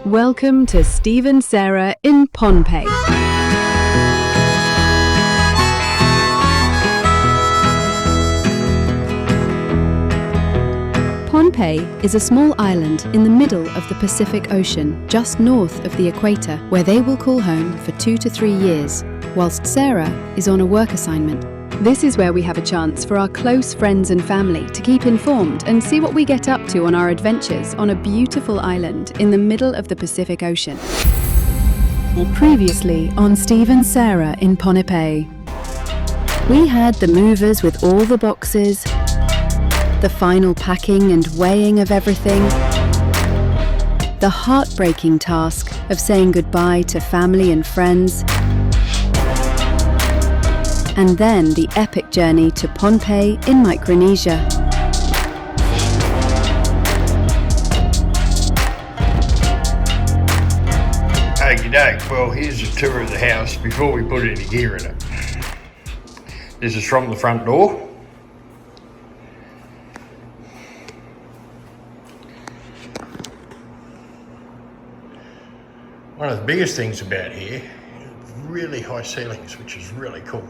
Welcome to Steve and Sarah in Pohnpei. Pohnpei is a small island in the middle of the Pacific Ocean, just north of the equator, where they will call home for 2 to 3 years, whilst Sarah is on a work assignment. This is where we have a chance for our close friends and family to keep informed and see what we get up to on our adventures on a beautiful island in the middle of the Pacific Ocean. Previously on Steve and Sarah in Pohnpei. We had the movers with all the boxes, the final packing and weighing of everything, the heartbreaking task of saying goodbye to family and friends, and then the epic journey to Pohnpei in Micronesia. Okie doke, well here's a tour of the house before we put any gear in it. This is from the front door. One of the biggest things about here, really high ceilings, which is really cool.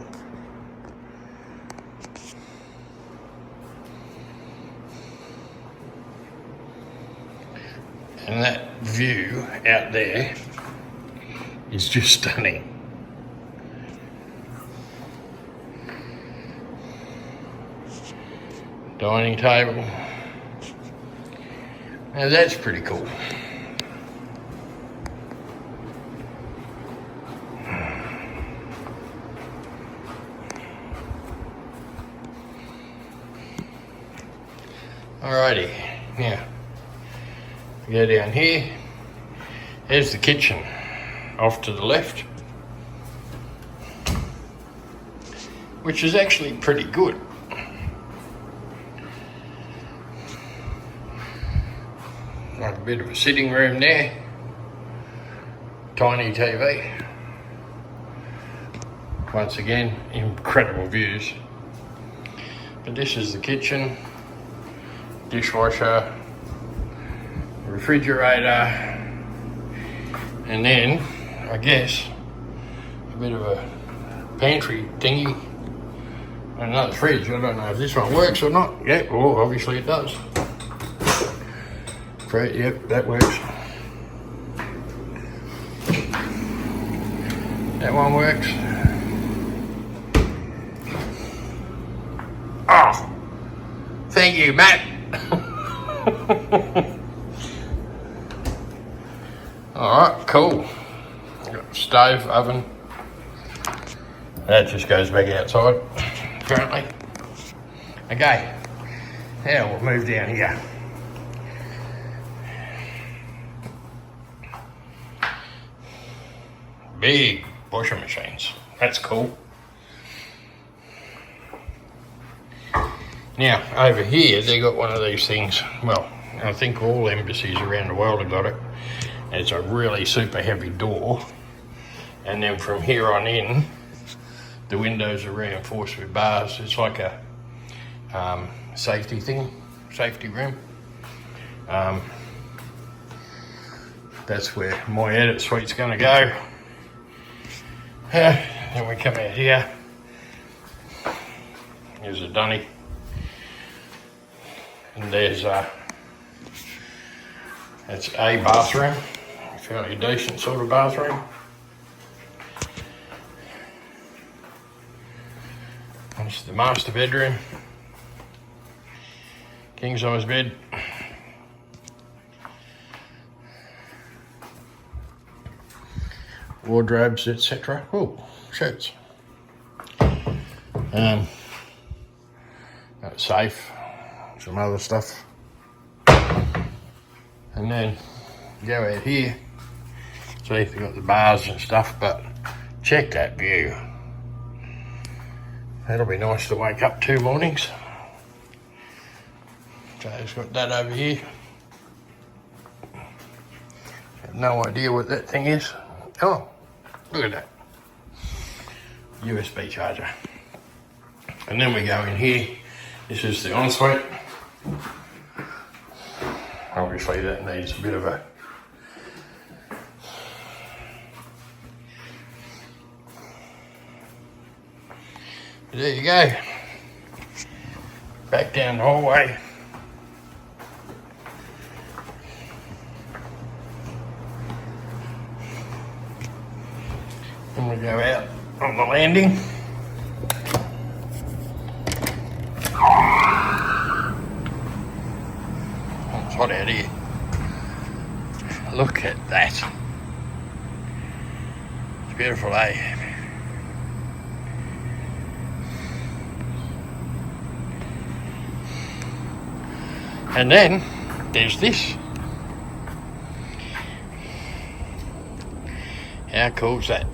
And that view out there is just stunning. Dining table. Now that's pretty cool. Alrighty, now go down here. There's the kitchen off to the left, which is actually pretty good. Like a bit of a sitting room there, tiny TV. Once again, incredible views. But this is the kitchen, dishwasher, refrigerator, and then I guess a bit of a pantry thingy, and another fridge. I don't know if this one works or not. Yep, well obviously it does. Great, yep, that works. That one works. Oh, thank you, Matt. Alright, cool. Got stove, oven. That just goes back outside, apparently. Okay, now we'll move down here. Big washing machines. That's cool. Now, over here, they got one of these things. Well, I think all embassies around the world have got it. It's a really super heavy door. And then from here on in, the windows are reinforced with bars. It's like a safety thing, safety room. That's where my edit suite's gonna go. Then we come out here. Here's a dunny. And there's that's a bathroom, fairly decent sort of bathroom. That's the master bedroom, king size bed. Wardrobes, etc. Oh, shirts. Got a safe, some other stuff. And then go out here. See, they've got the bars and stuff, but check that view. That'll be nice to wake up 2 mornings. So it's got that over here. Have no idea what that thing is. Oh, look at that. USB charger. And then we go in here. This is the ensuite. Obviously that needs a bit of a There you go. Back down the hallway. And we go out on the landing. It's hot out here. Look at that. It's beautiful, eh? And then there's this. How cool's that?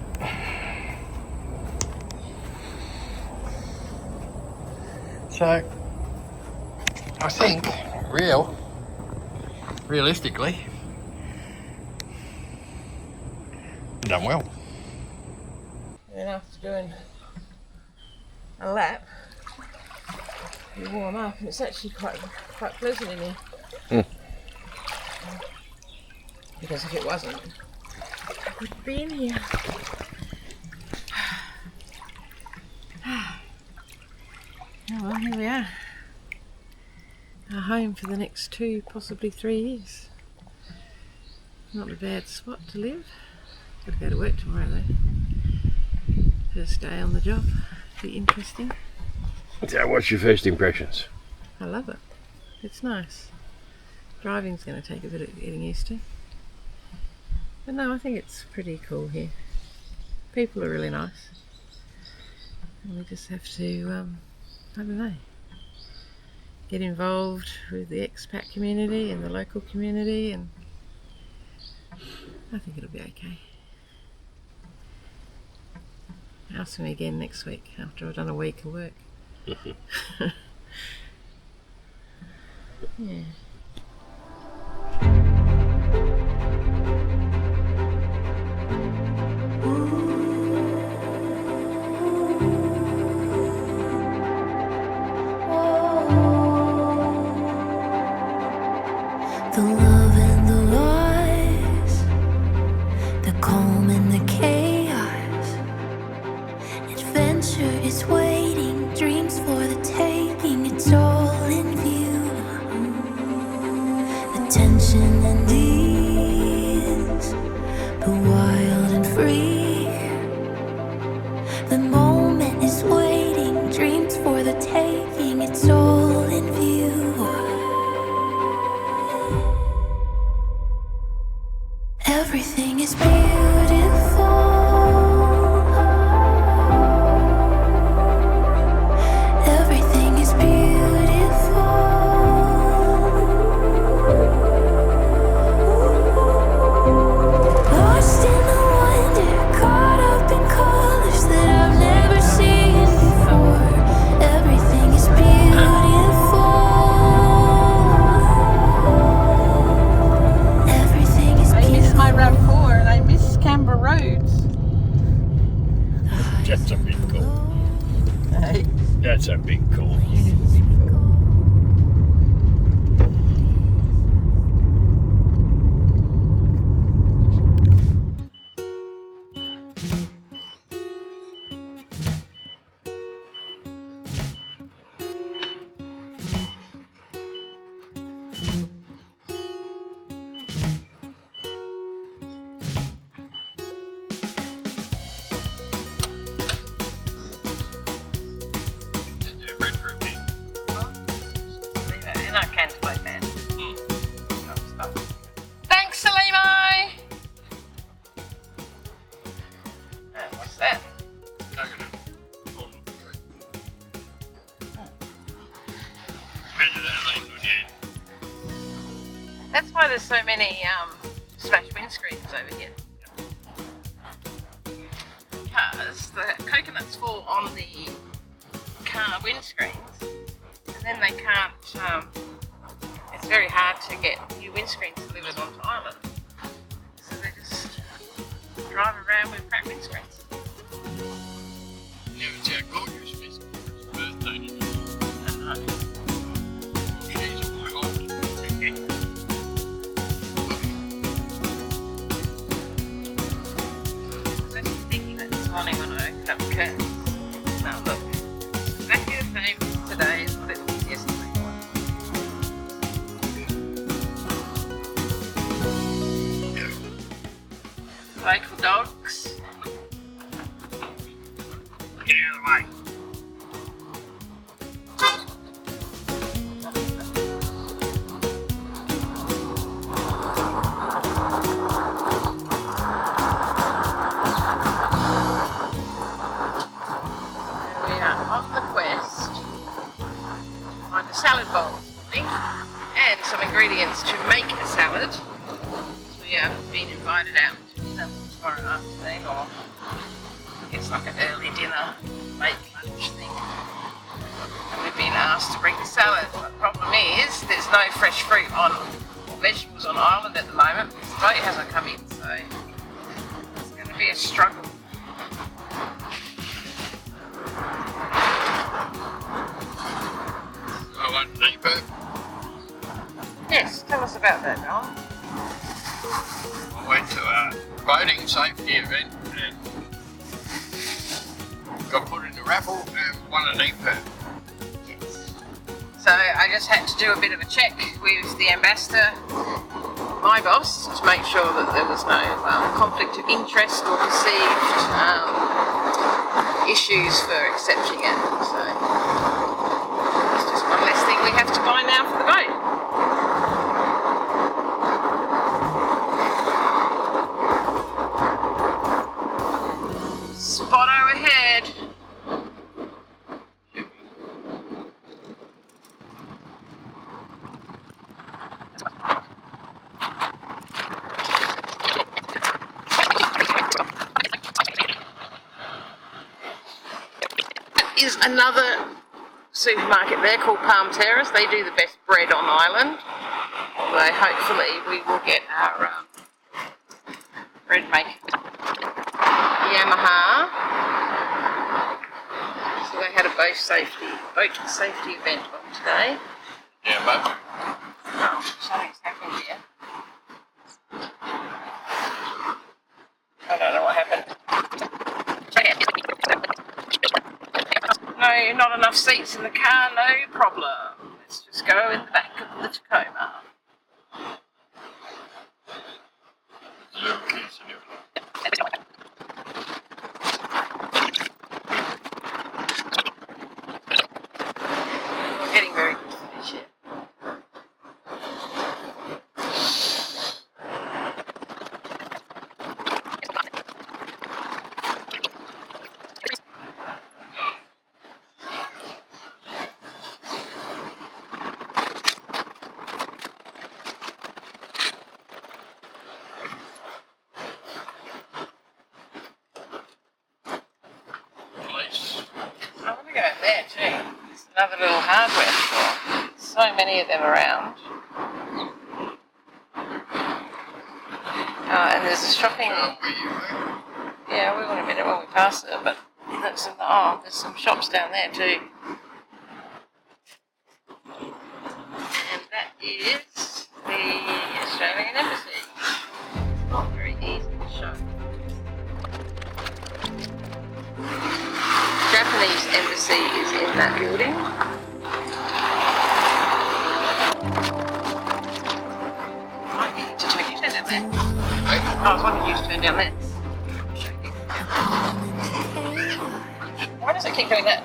So I think realistically done well. And after doing a lap, you warm up, and it's actually quite pleasant in here. Because if it wasn't, I wouldn't be in here. Oh well, here we are. Our home for the next 2, possibly 3 years. Not a bad spot to live. Got to go to work tomorrow though. First day on the job. Be interesting. So what's your first impressions? I love it. It's nice. Driving's going to take a bit of getting used to. But no, I think it's pretty cool here. People are really nice. And we just have to, I don't know, get involved with the expat community and the local community, and I think it'll be okay. Ask me again next week after I've done a week of work. Yeah. The love and the lies, the calm and the chaos. Adventure is waiting, dreams for the taking. It's all in view. The tension and ease, the wild and free. The moment is waiting, dreams for the taking. It's all in view. Everything is beautiful. Everything is beautiful. Lost in the wonder, caught up in colors that I've never seen before. Everything is beautiful. Everything is I miss beautiful. my RAV4 and I miss Canberra roads. That's a big call. Hey. That's a big call. Breadfruit thing. And I can't play that. Thanks, Salimo! What's that? Coconut. Measure that lane, yeah. That's why there's so many smashed windscreens over here. Because the coconuts fall on the car windscreens, and then they can't, it's very hard to get new windscreens delivered onto island. So they just drive around with cracked windscreens. Yeah, it's our gorgeous Miss birthday today. I know. She's my old. I was actually thinking that this morning when I opened up the curtains. Now look, salad bowl and some ingredients to make a salad. So we have been invited out to dinner tomorrow afternoon, or I guess like an early dinner, late lunch thing. And we've been asked to bring the salad. But the problem is there's no fresh fruit or vegetables on island at the moment because the boat hasn't come in, so it's going to be a struggle. I want deeper. Yes, tell us about that, Noel. I went to a boating safety event and got put in the raffle and won a deeper. Yes. So I just had to do a bit of a check with the ambassador, my boss, to make sure that there was no conflict of interest or perceived issues for accepting it. So it's just one less thing we have to buy now for the boat. Spot overhead. Is another supermarket there called Palm Terrace. They do the best bread on island. Although hopefully we will get our bread maker. Yamaha. So they had a boat safety event on today. Yeah, but Oh, something's happened here. I don't know what happened. No, not enough seats in the car, no problem. Let's just go in the back of the Tacoma. We're getting very good for this year. I want to go in there too. It's another little hardware store. So many of them around. And there's a shopping. Yeah, we were in a minute when we passed it, but that's there's some shops down there too. And that is the Australian Embassy. Not very easy to show. Japanese embassy is in that building. Might need to turn down there. I was wondering you to turn down there. Why does it keep doing that?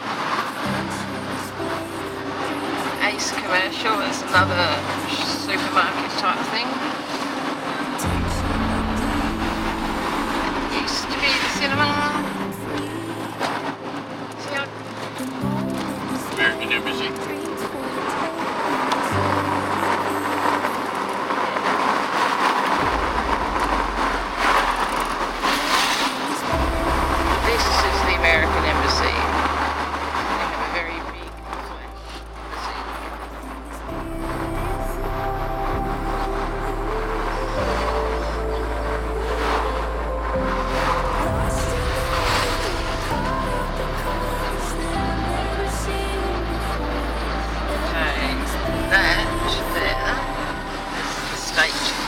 Ace Commercial is another supermarket type thing. It used to be the cinema. American Embassy. This is the American Embassy. They have a very big flag.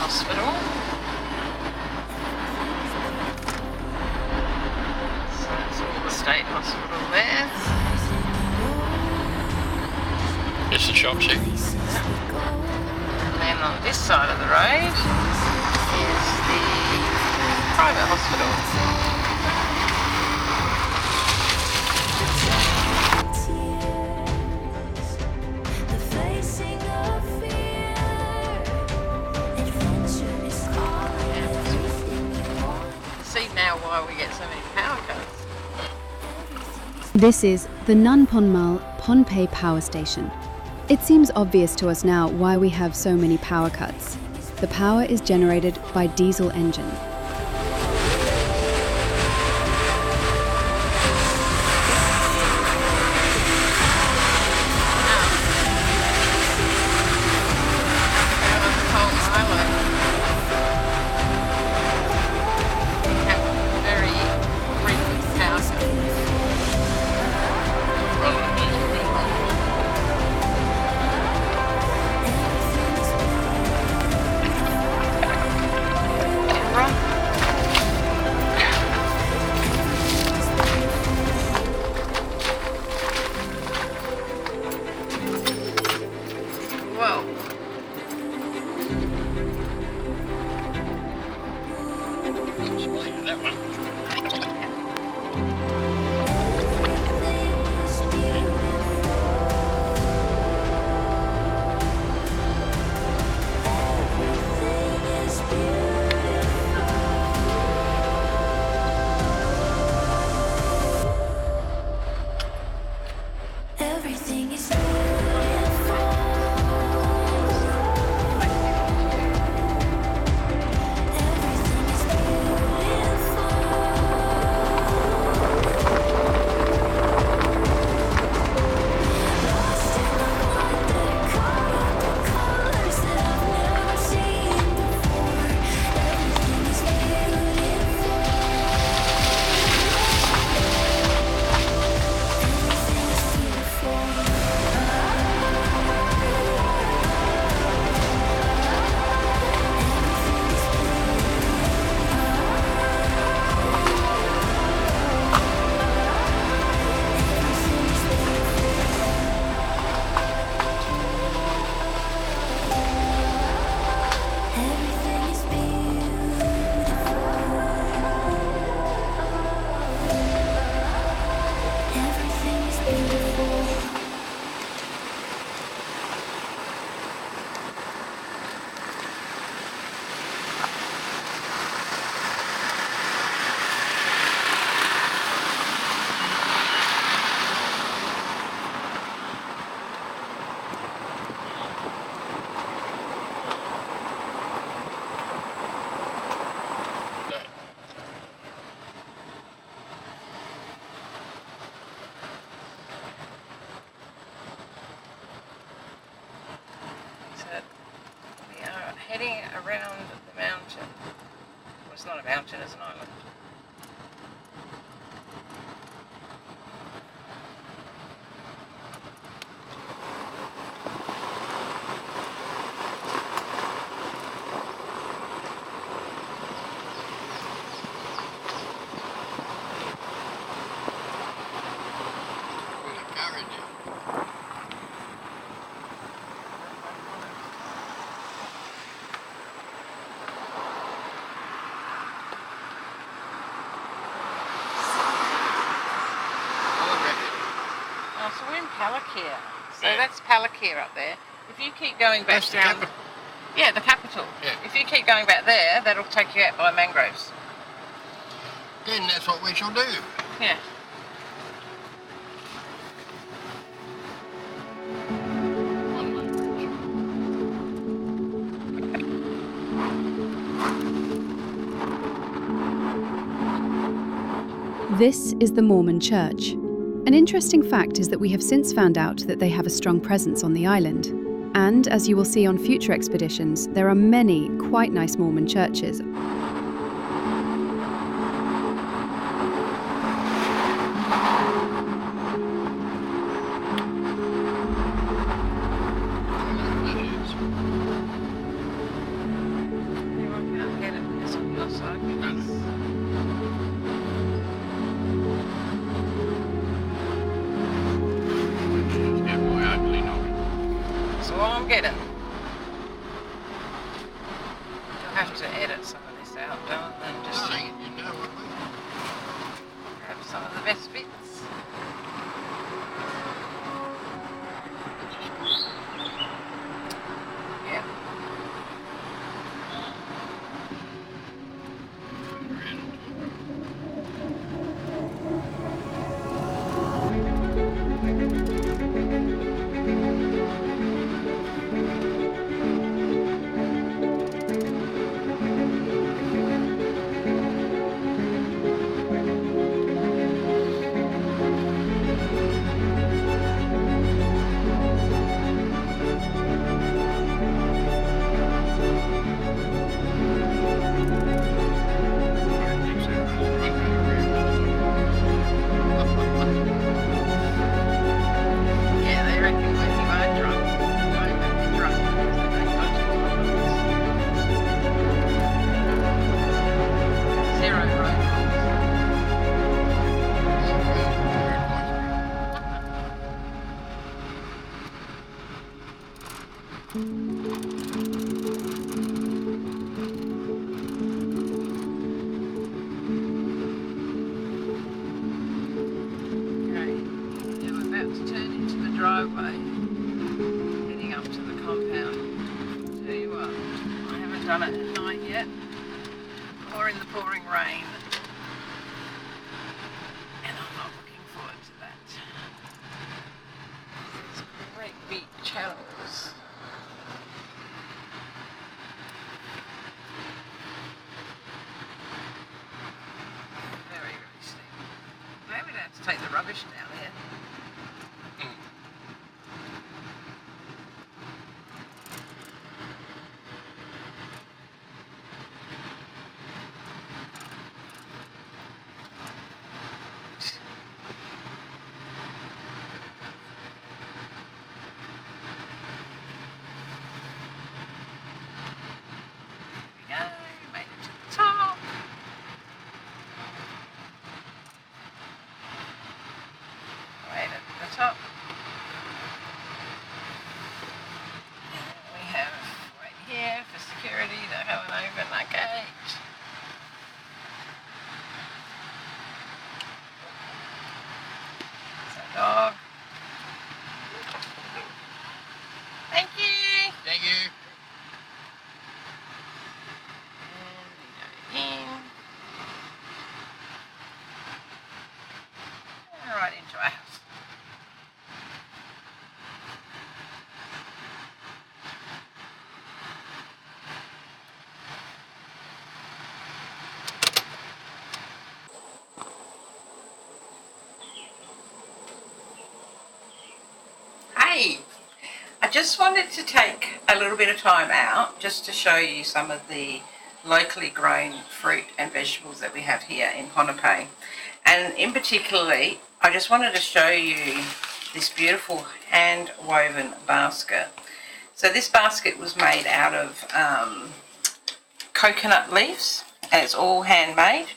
Hospital. So that's all the state hospital there. It's the shop section. And then on this side of the road is the private hospital. Now why we get so many power cuts. This is the Nunponmal Pohnpei Power Station. It seems obvious to us now why we have so many power cuts. The power is generated by diesel engine. Heading around the mountain. Well, it's not a mountain, it's an island. So we're in Palakir. So Yeah. that's Palakir up there. If you keep going back That's the down... capital. Yeah, the capital. Yeah. If you keep going back there, that'll take you out by mangroves. Then that's what we shall do. Yeah. This is the Mormon Church. An interesting fact is that we have since found out that they have a strong presence on the island. And as you will see on future expeditions, there are many quite nice Mormon churches. Anyone can't get it because on your side. Get my ugly knob. That's all I'm getting. You'll have to edit some of this out, don't you? And just Saying, you know what we grab some of the best bits. Yeah. Driveway heading up to the compound. I'll tell you what, I haven't done it at night yet or in the pouring rain, and I'm not looking forward to that. There's great big channels. Very, very steep. Maybe we don't have to take the rubbish down here. Top. We have right here for security, they have an overnight gate. It's a dog. Thank you. Thank you. And we go in. And right into our house. I just wanted to take a little bit of time out just to show you some of the locally grown fruit and vegetables that we have here in Ponape. And in particularly, I just wanted to show you this beautiful hand woven basket. So this basket was made out of coconut leaves, and it's all handmade.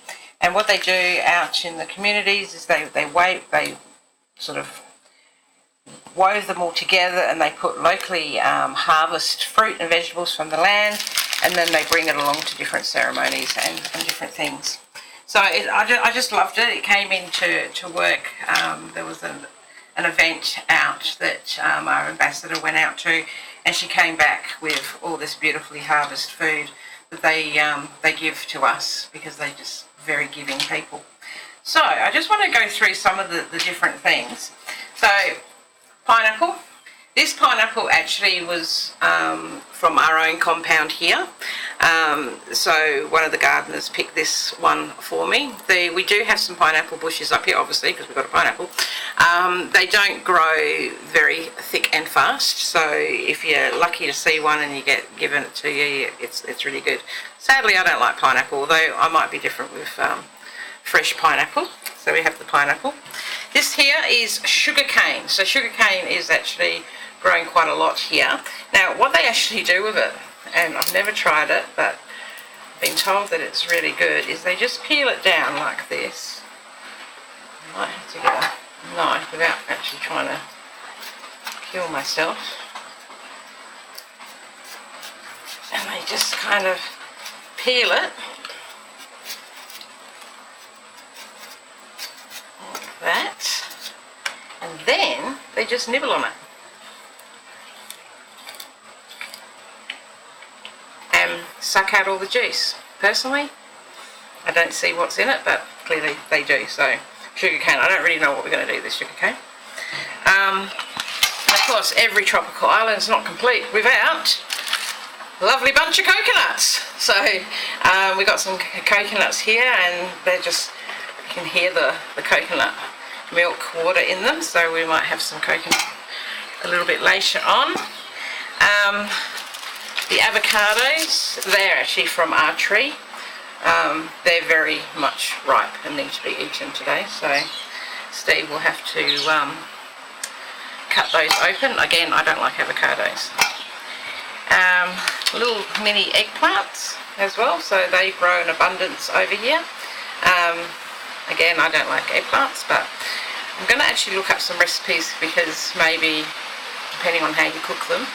And what they do out in the communities is they sort of wove them all together, and they put locally harvest fruit and vegetables from the land, and then they bring it along to different ceremonies and different things. So I just loved it. It came into work. There was an event out that our ambassador went out to, and she came back with all this beautifully harvested food that they give to us because they're just very giving people. So I just want to go through some of the different things. So pineapple. This pineapple actually was from our own compound here. So one of the gardeners picked this one for me. We do have some pineapple bushes up here, obviously, because we've got a pineapple. They don't grow very thick and fast, so if you're lucky to see one and you get given it to you, it's really good. Sadly, I don't like pineapple, although I might be different with fresh pineapple. So we have the pineapple. This here is sugar cane. So sugar cane is actually growing quite a lot here. Now what they actually do with it, and I've never tried it, but I've been told that it's really good, is they just peel it down like this. I might have to get a knife without actually trying to kill myself. And they just kind of peel it like that, and then they just nibble on it and suck out all the juice. Personally, I don't see what's in it, but clearly they do. So sugar cane, I don't really know what we're going to do with this sugar cane. And of course, every tropical island is not complete without a lovely bunch of coconuts. So we've got some coconuts here, and they're just, you can hear the coconut milk water in them, so we might have some coconut a little bit later on. The avocados, they're actually from our tree. They're very much ripe and need to be eaten today, so Steve will have to cut those open. Again, I don't like avocados. Little mini eggplants as well, so they grow in abundance over here. Again, I don't like eggplants, but I'm going to actually look up some recipes, because maybe, depending on how you cook them,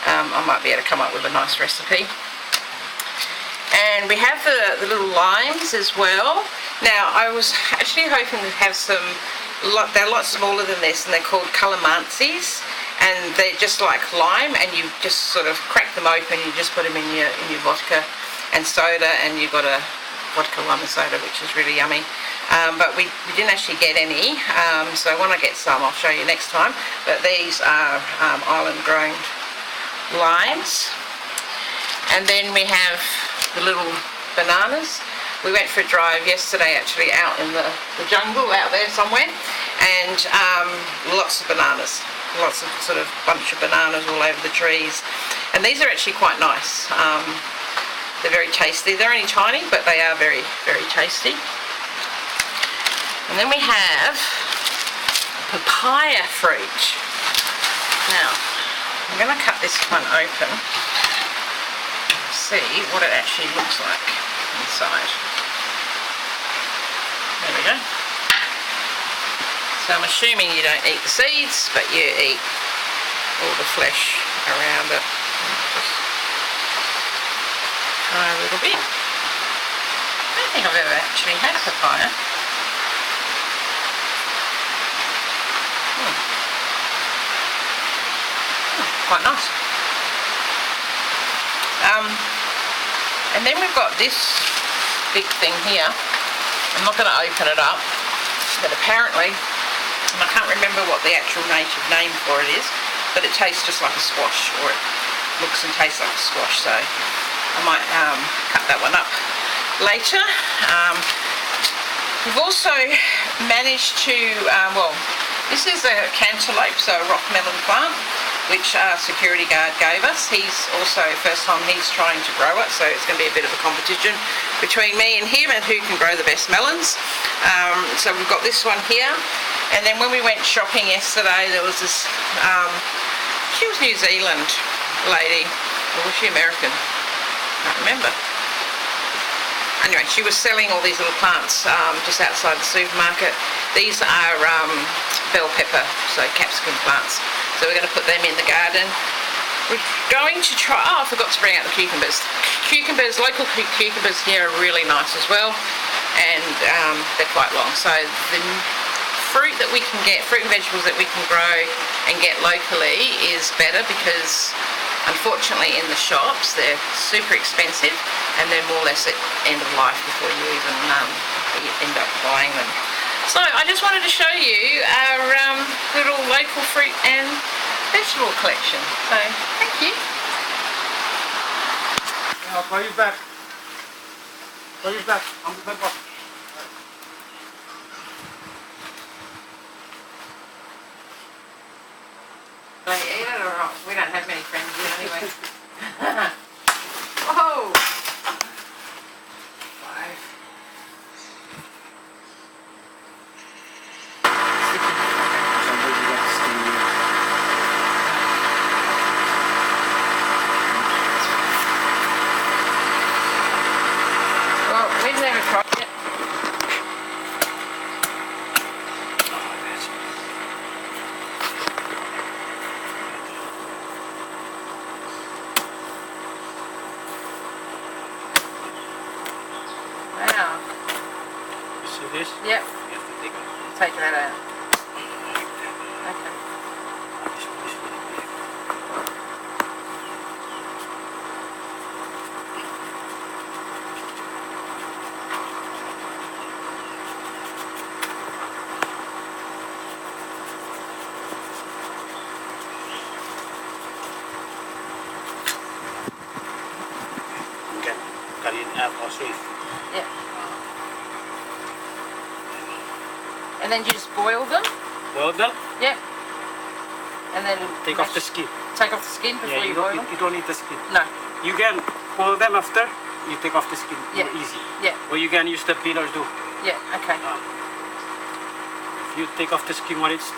I might be able to come up with a nice recipe. And we have the little limes as well. Now, I was actually hoping to have some, they're a lot smaller than this, and they're called calamansis, and they're just like lime, and you just sort of crack them open, you just put them in your vodka and soda, and you've got a vodka lime and soda, which is really yummy. But we didn't actually get any, so when I get some, I'll show you next time. But these are island-grown limes. And then we have the little bananas. We went for a drive yesterday, actually, out in the jungle out there somewhere, and lots of bananas, lots of sort of bunch of bananas all over the trees. And these are actually quite nice. They're very tasty. They're only tiny, but they are very, very tasty. And then we have papaya fruit. Now, I'm going to cut this one open, see what it actually looks like inside. There we go. So I'm assuming you don't eat the seeds, but you eat all the flesh around it. Just try a little bit. I don't think I've ever actually had a papaya. Quite nice. And then we've got this big thing here. I'm not going to open it up, but apparently, and I can't remember what the actual native name for it is, but it tastes just like a squash, or it looks and tastes like a squash, so I might cut that one up later. We've also managed to, well, this is a cantaloupe, so a rock melon plant, which our security guard gave us. He's also, first time he's trying to grow it, so it's going to be a bit of a competition between me and him and who can grow the best melons. So we've got this one here, and then when we went shopping yesterday, there was this, she was New Zealand lady, or was she American? I can't remember. Anyway, she was selling all these little plants just outside the supermarket. These are bell pepper, so capsicum plants. So we're going to put them in the garden. We're going to try, oh, I forgot to bring out the cucumbers. Cucumbers, local cucumbers here are really nice as well, and they're quite long. So the fruit that we can get, fruit and vegetables that we can grow and get locally is better, because unfortunately in the shops they're super expensive, and they're more or less at end of life before you even end up buying them. So I just wanted to show you our little local fruit and vegetable collection. So thank you. I'll call you back. Call you back. I'm the boss. Do you eat it or not? We don't have many friends here anyway. Whoa! This? Yep. You have to take it. Take that out. You can cut it up or sweet. Yep. And then you just boil them? Boil them? Yep. And then Take off the skin. Take off the skin before you boil them? You don't need the skin. No. You can boil them after you take off the skin. Yeah. Easy. Yeah. Or you can use the peelers too. Yeah. Okay. If you take off the skin when it's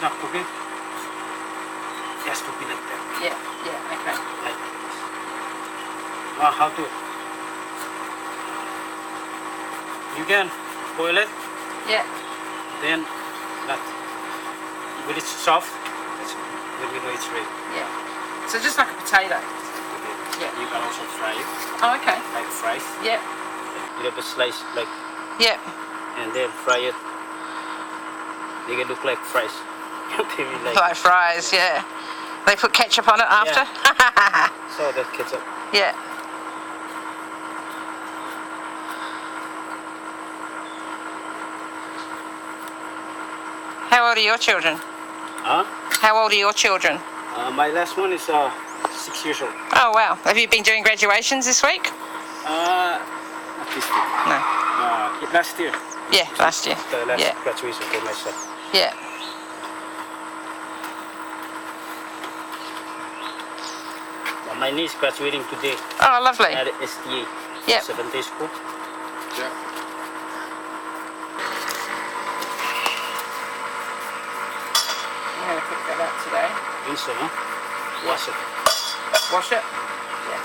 not cooking, it has to be like that. Yeah. Yeah. Okay. Like this. Now how to? You can boil it. Yeah. Then that when it's soft, that's when you know it's ready. Yeah. So just like a potato. Yeah. You can also fry it Oh, okay. like fries. Yep. You have a slice like, Yep. and then fry it. They can look like fries. They will Like fries, yeah. They put ketchup on it after? So that ketchup. Yeah. How old are your children? Huh? How old are your children? My last one is 6 years old. Oh, wow. Have you been doing graduations this week? Not this week. No. Last year. Yeah, last year. The last Yeah. graduation for my son. Yeah. My niece graduating today Oh, lovely. at STA. Yep. 7th school. Yeah. I'm going to cook that up today. think so, huh? Wash it. Wash it? Yeah.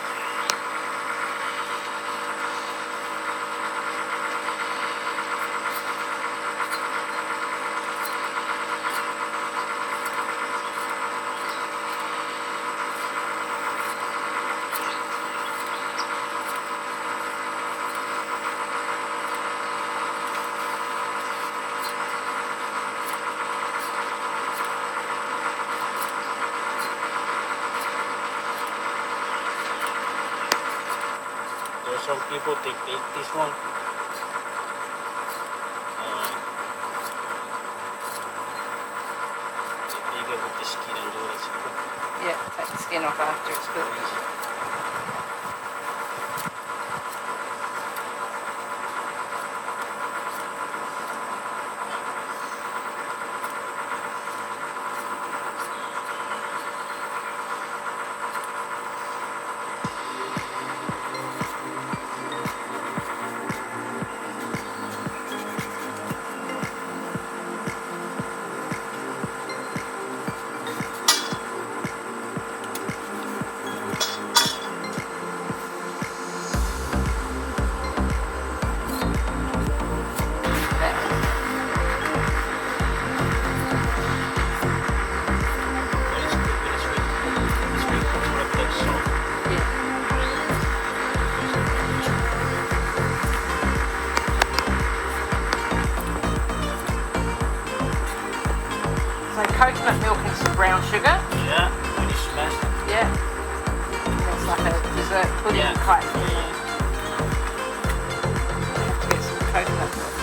There's some people they bake this one. They bake it with the skin and do it. Yeah, take the skin off after it's cooked. So coconut milk and some brown sugar. Yeah, when you smash it. Yeah. It's like a dessert pudding type. Yeah. Have to get some coconut milk.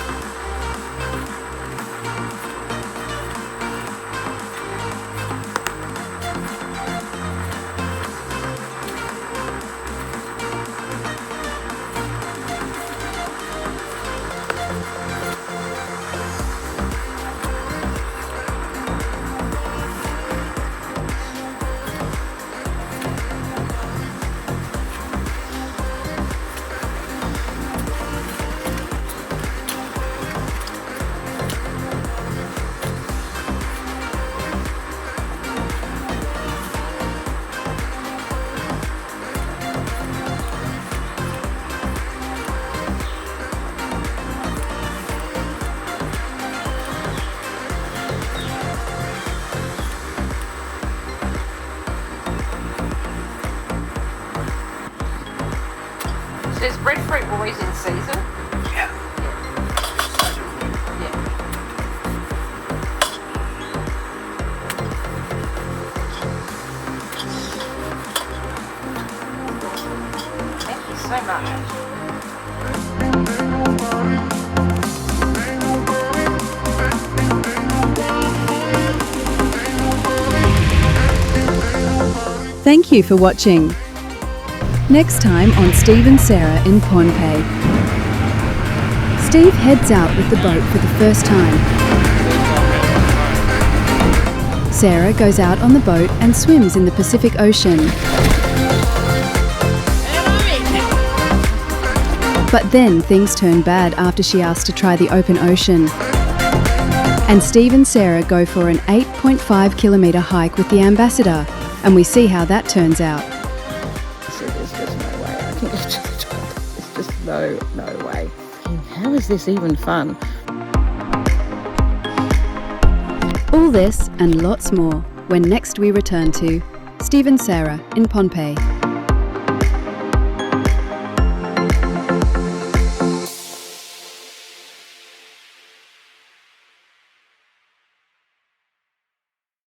So is breadfruit always in season? Yeah. Yeah. Thank you so much. Thank you for watching. Next time on Steve and Sarah in Pohnpei. Steve heads out with the boat for the first time. Sarah goes out on the boat and swims in the Pacific Ocean. But then things turn bad after she asks to try the open ocean. And Steve and Sarah go for an 8.5 kilometre hike with the ambassador, and we see how that turns out. So there's just no way. I think it's just no way. How is this even fun? All this and lots more when next we return to Steve and Sarah in Pohnpei.